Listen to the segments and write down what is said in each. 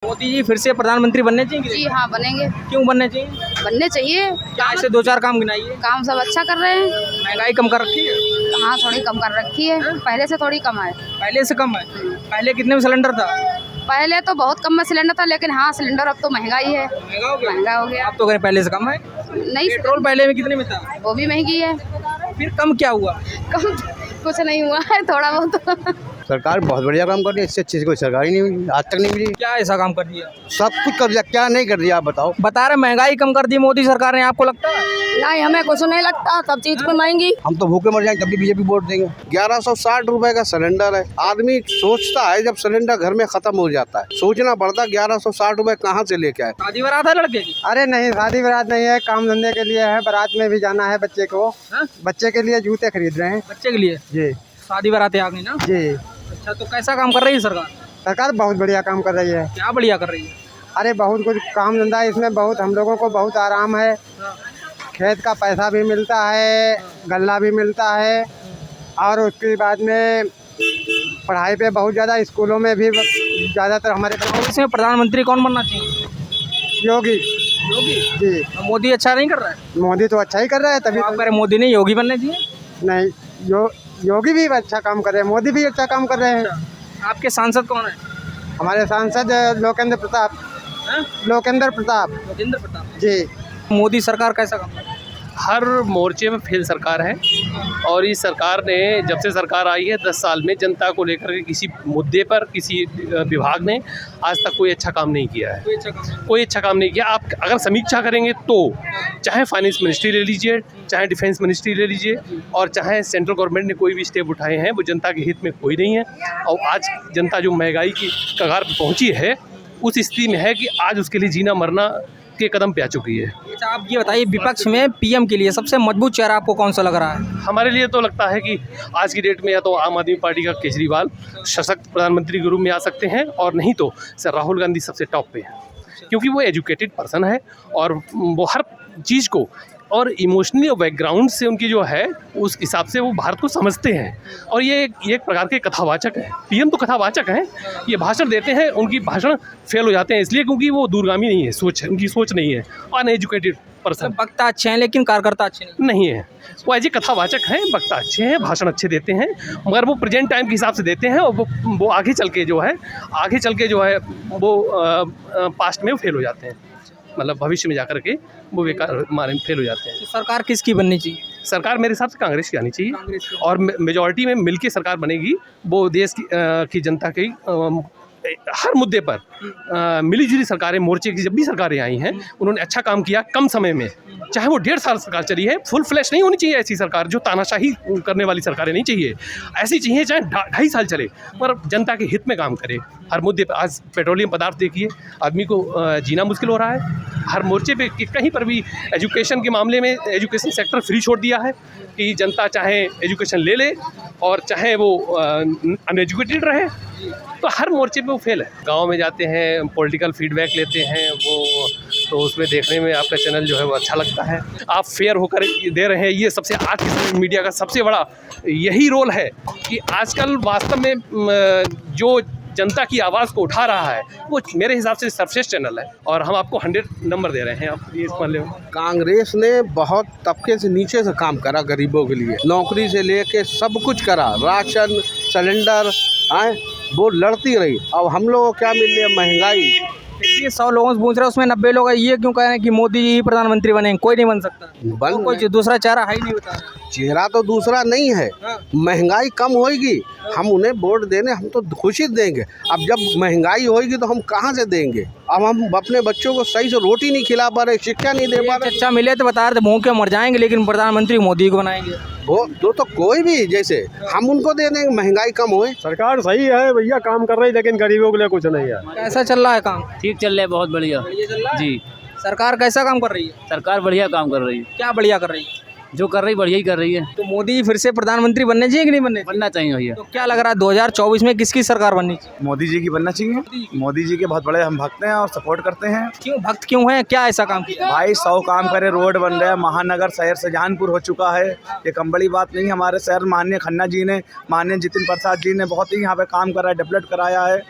मोदी जी फिर से प्रधानमंत्री बनने चाहिए? जी हाँ, बनेंगे। क्यों बनने चाहिए? बनने चाहिए। क्या ऐसे दो चार काम गिनाइए। काम सब अच्छा कर रहे हैं। महंगाई कम कर रखी है? हाँ, थोड़ी कम कर रखी है, पहले से थोड़ी कम है। पहले से कम है? पहले कितने में सिलेंडर था? पहले तो बहुत कम में सिलेंडर था, लेकिन हाँ, सिलेंडर अब तो महंगा ही है। महंगा हो गया? महंगा हो गया। आप तो कह रहे पहले से कम है। नहीं, पेट्रोल पहले में कितने में था? वो भी महंगी है। फिर कम क्या हुआ? कम कुछ नहीं हुआ है, थोड़ा बहुत। सरकार बहुत बढ़िया काम कर रही है, इससे अच्छी कोई सरकार ही नहीं मिली, आज तक नहीं मिली। क्या ऐसा काम कर दिया? सब कुछ कर दिया, क्या नहीं कर दिया आप बताओ। बता रहे महंगाई कम कर दी मोदी सरकार ने, आपको लगता है? नहीं, हमें कुछ नहीं लगता, सब चीज को महंगी। हम तो भूखे मर जाएंगे तब भी बीजेपी वोट देंगे। 1160 रुपए का सिलेंडर है। आदमी सोचता है जब सिलेंडर घर में खत्म हो जाता है, सोचना पड़ता है 1160 रुपए कहाँ से लेके आए। शादी बारात है लड़के की? अरे नहीं, शादी बारात नहीं है, काम धंधे के लिए है। बारात में भी जाना है बच्चे को। हाँ? बच्चे के लिए जूते खरीद रहे हैं। बच्चे के लिए? जी शादी बारात आ गई ना? जी। अच्छा, तो कैसा काम कर रही है सरकार? सरकार बहुत बढ़िया काम कर रही है। क्या बढ़िया कर रही है? अरे बहुत कुछ काम धंधा है इसमें, बहुत हम लोगों को बहुत आराम है। खेत का पैसा भी मिलता है, गल्ला भी मिलता है, और उसके बाद में पढ़ाई पे बहुत ज़्यादा, स्कूलों में भी ज़्यादातर हमारे इसमें प्रधानमंत्री कौन बनना चाहिए? योगी। योगी? जी। मोदी अच्छा नहीं कर रहा है? मोदी तो अच्छा ही कर रहा है, तभी आप कह रहे मोदी नहीं योगी बनने चाहिए? नहीं, योगी भी अच्छा काम कर रहे हैं, मोदी भी अच्छा काम कर रहे हैं। आपके सांसद कौन है? हमारे सांसद लोकेंद्र प्रताप। हाँ? लोकेंद्र प्रताप राजेंद्र प्रताप जी। मोदी सरकार कैसा काम कर रही है? हर मोर्चे में फेल सरकार है, और इस सरकार ने जब से सरकार आई है 10 साल में जनता को लेकर के किसी मुद्दे पर किसी विभाग ने आज तक कोई अच्छा काम नहीं किया है। कोई अच्छा काम नहीं किया। आप अगर समीक्षा करेंगे तो चाहे फाइनेंस मिनिस्ट्री ले लीजिए, चाहे डिफेंस मिनिस्ट्री ले लीजिए, और चाहे सेंट्रल गवर्नमेंट ने कोई भी स्टेप उठाए हैं, वो जनता के हित में कोई नहीं है। और आज जनता जो महंगाई की कगार पर पहुँची है, उस स्थिति में है कि आज उसके लिए जीना मरना के कदम पे आ चुकी है। अच्छा, आप ये बताइए, विपक्ष में पीएम के लिए सबसे मजबूत चेहरा आपको कौन सा लग रहा है? हमारे लिए तो लगता है कि आज की डेट में या तो आम आदमी पार्टी का केजरीवाल सशक्त प्रधानमंत्री के रूप में आ सकते हैं, और नहीं तो सर राहुल गांधी सबसे टॉप पे है, क्योंकि वो एजुकेटेड पर्सन है और वो हर चीज़ को और इमोशनली और बैकग्राउंड से उनकी जो है उस हिसाब से वो भारत को समझते हैं। और ये एक प्रकार के कथावाचक हैं। पीएम तो कथावाचक हैं, ये भाषण देते हैं, उनकी भाषण फेल हो जाते हैं इसलिए क्योंकि वो दूरगामी नहीं है, उनकी सोच नहीं है, अनएजुकेटेड पर्सन। वक्ता अच्छे हैं लेकिन कार्यकर्ता अच्छे नहीं है। वो एज ए कथावाचक हैं, वक्ता अच्छे हैं, भाषण अच्छे देते हैं, मगर वो प्रेजेंट टाइम के हिसाब से देते हैं, और वो आगे चल के जो है वो पास्ट में फेल हो जाते हैं, मतलब भविष्य में जाकर के वो बेकार मारे फेल हो जाते हैं। तो सरकार किसकी बननी चाहिए? सरकार मेरे हिसाब से कांग्रेस की आनी चाहिए, और मेजॉरिटी में मिलके सरकार बनेगी। वो देश की जनता की हर मुद्दे पर मिलीजुली सरकारें, मोर्चे की जब भी सरकारें आई हैं उन्होंने अच्छा काम किया कम समय में। चाहे वो 1.5 साल सरकार चली है, फुल फ्लैश नहीं होनी चाहिए ऐसी सरकार, जो तानाशाही करने वाली सरकारें नहीं चाहिए। ऐसी चाहिए चाहे 2.5 साल चले, पर जनता के हित में काम करे हर मुद्दे पर। आज पेट्रोलियम पदार्थ देखिए, आदमी को जीना मुश्किल हो रहा है। हर मोर्चे पे कहीं पर भी एजुकेशन के मामले में एजुकेशन सेक्टर फ्री छोड़ दिया है कि जनता चाहे एजुकेशन ले ले और चाहे वो अनएजुकेटेड रहे। तो हर मोर्चे पे वो फेल है। गांव में जाते हैं, पॉलिटिकल फीडबैक लेते हैं, वो तो उसमें देखने में आपका चैनल जो है वो अच्छा लगता है। आप फेयर होकर दे रहे हैं, ये सबसे आज के समय मीडिया का सबसे बड़ा यही रोल है कि आजकल वास्तव में जो जनता की आवाज़ को उठा रहा है वो मेरे हिसाब से सर्वश्रेष्ठ चैनल है, और हम आपको 100 नंबर दे रहे हैं। आप ये मान लो, कांग्रेस ने बहुत तबके से नीचे से काम करा, गरीबों के लिए नौकरी से लेके सब कुछ करा, राशन सिलेंडर आए वो लड़ती रही। अब हम लोगों को क्या मिल रही है? महंगाई। ये 100 लोगों से पूछ रहे हैं, उसमें 90 लोग ये क्यों कह रहे हैं कि मोदी ही प्रधानमंत्री बनेंगे? कोई नहीं बन सकता, कोई दूसरा चेहरा है ही नहीं। बता चेहरा तो दूसरा नहीं है। महंगाई कम होगी, हम उन्हें वोट देने हम तो खुशी देंगे। अब जब महंगाई होगी तो हम कहाँ से देंगे? अब हम अपने बच्चों को सही से रोटी नहीं खिला पा रहे, शिक्षा नहीं दे पा रहे। अच्छा मिले तो बता रहे थे भूखे मर जाएंगे, लेकिन प्रधानमंत्री मोदी को बनाएंगे। वो तो कोई भी, जैसे हम उनको दे देंगे, महंगाई कम होए। सरकार सही है भैया, काम कर रही, लेकिन गरीबों के लिए कुछ नहीं है। कैसा चल रहा है काम? ठीक चल रहा है, बहुत बढ़िया चल रहा है? जी। सरकार कैसा काम कर रही है? सरकार बढ़िया काम कर रही है। क्या बढ़िया कर रही है? जो कर रही बढ़िया ही कर रही है। तो मोदी जी फिर से प्रधानमंत्री बनने चाहिए कि नहीं बनने चाहिए? बनना चाहिए भैया। तो क्या लग रहा है 2024 में किसकी सरकार बननी चाहिए? मोदी जी की बनना चाहिए। मोदी जी के बहुत बड़े हम भक्त हैं और सपोर्ट करते हैं। क्यों भक्त क्यों है, क्या ऐसा काम किया? भाई 100 काम करे, रोड बन रहा है, महानगर शहर शाहजहानपुर हो चुका है। ये कम बड़ी बात नहीं। हमारे शहर माननीय खन्ना जी ने, माननीय जितिन प्रसाद जी ने बहुत ही यहाँ पे काम करा है, डेवलप कराया है।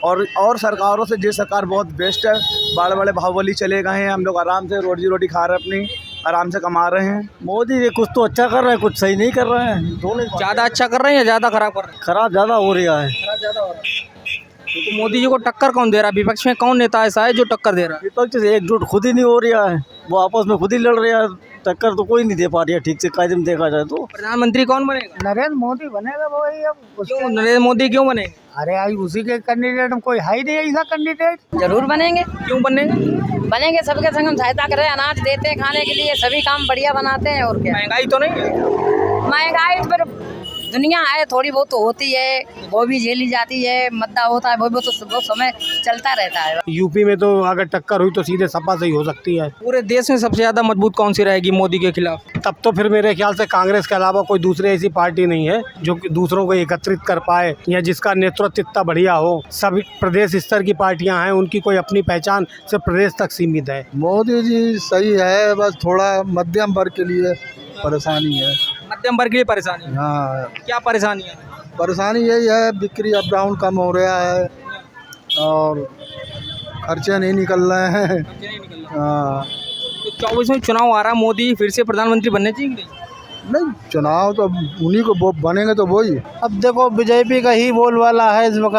और सरकारों से ये सरकार बहुत बेस्ट है। बड़े बड़े बाहुबली चले गए हैं, हम लोग आराम से रोजी खा रहे हैं, अपनी आराम से कमा रहे हैं। मोदी जी कुछ तो अच्छा कर रहे हैं, कुछ सही नहीं कर रहे हैं। दोनों ज्यादा अच्छा कर रहे हैं या ज्यादा खराब कर रहे हैं? खराब ज्यादा हो रहा है। खराब ज्यादा हो रहा है। तो मोदी जी को टक्कर कौन दे रहा है? विपक्ष में कौन नेता ऐसा है जो टक्कर दे रहा है? विपक्ष से एकजुट खुद ही नहीं हो रहा है, वो आपस में खुद ही लड़ रहे हैं। टक्कर तो कोई नहीं दे पा रही है ठीक से, कायदे में देखा जाए तो। प्रधानमंत्री कौन बनेगा? नरेंद्र मोदी बनेगा वही। अब क्यों नरेंद्र मोदी क्यों बनेगा? अरे आई उसी के कैंडिडेट में कोई है ही नहीं ऐसा कैंडिडेट। जरूर बनेंगे, क्यों बनेगा? बनेंगे। सबके संग हम सहायता करें, अनाज देते हैं खाने के लिए, सभी काम बढ़िया बनाते हैं। और क्या, महंगाई तो नहीं है? महंगाई पर दुनिया है, थोड़ी बहुत तो होती है, वो भी झेली जाती है। मद्दा होता है, वो भी तो बहुत समय चलता रहता है। यूपी में तो अगर टक्कर हुई तो सीधे सपा से ही हो सकती है। पूरे देश में सबसे ज्यादा मजबूत कौन सी रहेगी मोदी के खिलाफ? तब तो फिर मेरे ख्याल से कांग्रेस के अलावा कोई दूसरी ऐसी पार्टी नहीं है जो कि दूसरों को एकत्रित कर पाए या जिसका नेतृत्व इतना बढ़िया हो। सब प्रदेश स्तर की पार्टियां हैं, उनकी कोई अपनी पहचान सिर्फ प्रदेश तक सीमित है। मोदी जी सही है, बस थोड़ा मध्यम वर्ग के लिए परेशानी है। मध्यम वर्ग के लिए परेशानी है? हाँ, क्या परेशानी है? परेशानी यही है, बिक्री अप डाउन कम हो रहा है और खर्चे नहीं निकल रहे हैं। हाँ, तो 24 में चुनाव आ रहा है, मोदी फिर से प्रधानमंत्री बनने चाहिए कि नहीं चुनाव तो उन्हीं को बनेंगे तो वही। अब देखो बीजेपी का ही बोलबाला है इस वक्त।